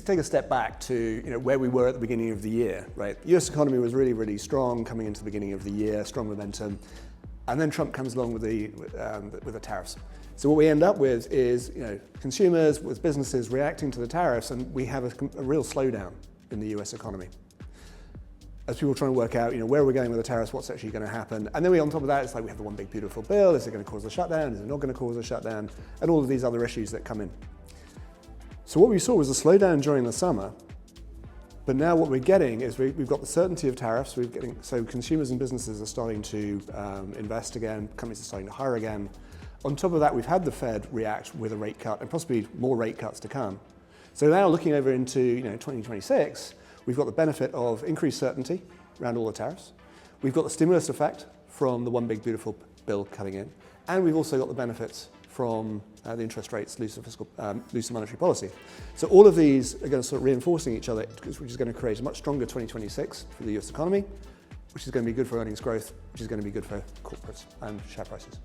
just take a step back to where we were at the beginning of the year, right? The US economy was really, really strong coming into the beginning of the year, strong momentum, and then Trump comes along with the tariffs. So what we end up with is consumers, with businesses reacting to the tariffs, and we have a real slowdown in the US economy. As people try to work out, where we're going with the tariffs, what's actually going to happen. And then on top of that, it's like we have the one big beautiful bill. Is it going to cause a shutdown? Is it not going to cause a shutdown? And all of these other issues that come in. So what we saw was a slowdown during the summer, but now what we're getting is we've got the certainty of tariffs. So consumers and businesses are starting to invest again, companies are starting to hire again. On top of that, we've had the Fed react with a rate cut and possibly more rate cuts to come. So now looking over into 2026, we've got the benefit of increased certainty around all the tariffs. We've got the stimulus effect from the one big beautiful bill cutting in, and we've also got the benefits from the interest rates, looser monetary policy. So all of these are going to sort of reinforcing each other, which is going to create a much stronger 2026 for the US economy, which is going to be good for earnings growth, which is going to be good for corporates and share prices.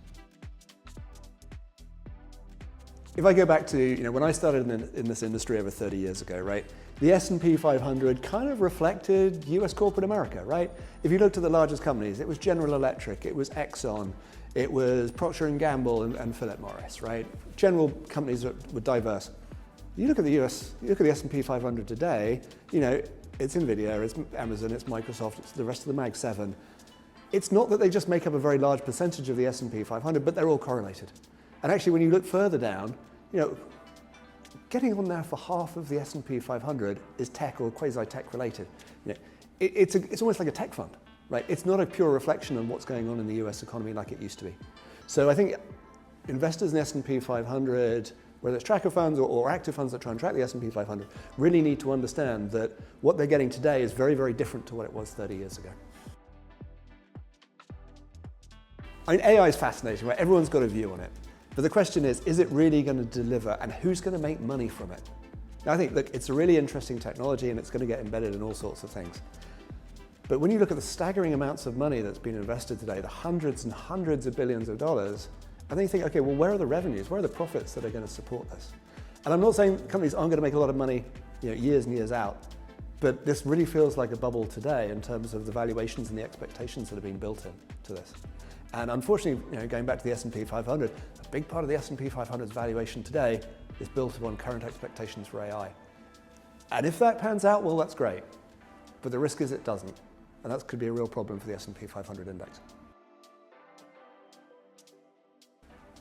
If I go back to when I started in this industry over 30 years ago, right? The S&P 500 kind of reflected US corporate America, right? If you looked at the largest companies, it was General Electric, it was Exxon, it was Procter & Gamble and Philip Morris, right? General companies that were diverse. You look at the S&P 500 today, it's Nvidia, it's Amazon, it's Microsoft, it's the rest of the Mag 7. It's not that they just make up a very large percentage of the S&P 500, but they're all correlated. And actually, when you look further down, getting on there for half of the S&P 500 is tech or quasi-tech related. It's almost like a tech fund, right? It's not a pure reflection on what's going on in the US economy like it used to be. So I think investors in the S&P 500, whether it's tracker funds or active funds that try and track the S&P 500, really need to understand that what they're getting today is very, very different to what it was 30 years ago. I mean, AI is fascinating, right? Everyone's got a view on it. But the question is it really going to deliver, and who's going to make money from it? Now, I think, look, it's a really interesting technology and it's going to get embedded in all sorts of things. But when you look at the staggering amounts of money that's been invested today, the hundreds and hundreds of billions of dollars, and then you think, okay, well, where are the revenues? Where are the profits that are going to support this? And I'm not saying companies aren't going to make a lot of money years and years out, but this really feels like a bubble today in terms of the valuations and the expectations that are being built into this. And unfortunately, going back to the S&P 500, a big part of the S&P 500's valuation today is built upon current expectations for AI. And if that pans out, well, that's great. But the risk is it doesn't. And that could be a real problem for the S&P 500 index.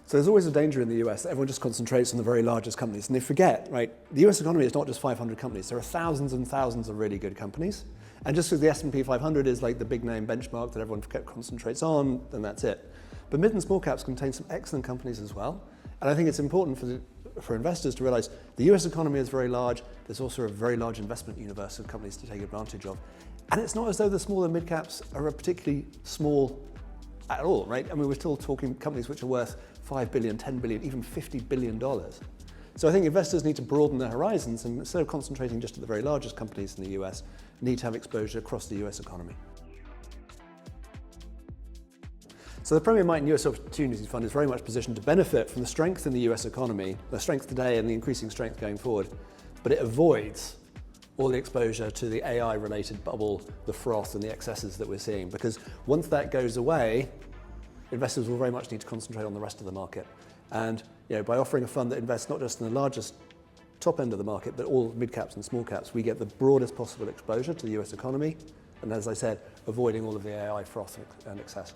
So there's always a danger in the US that everyone just concentrates on the very largest companies. And they forget, right, the US economy is not just 500 companies. There are thousands and thousands of really good companies. And just because the S&P 500 is like the big name benchmark that everyone concentrates on, then that's it. But mid and small caps contain some excellent companies as well. And I think it's important for investors to realize the US economy is very large. There's also a very large investment universe of companies to take advantage of. And it's not as though the small and mid caps are particularly small at all, right? I mean, we're still talking companies which are worth 5 billion, 10 billion, even $50 billion. So I think investors need to broaden their horizons and instead of concentrating just at the very largest companies in the US, need to have exposure across the US economy. So the Premier Miton US Opportunities Fund is very much positioned to benefit from the strength in the US economy, the strength today and the increasing strength going forward, but it avoids all the exposure to the AI-related bubble, the froth and the excesses that we're seeing. Because once that goes away, investors will very much need to concentrate on the rest of the market. And by offering a fund that invests not just in the largest top end of the market, but all mid caps and small caps, we get the broadest possible exposure to the US economy. And as I said, avoiding all of the AI froth and excess.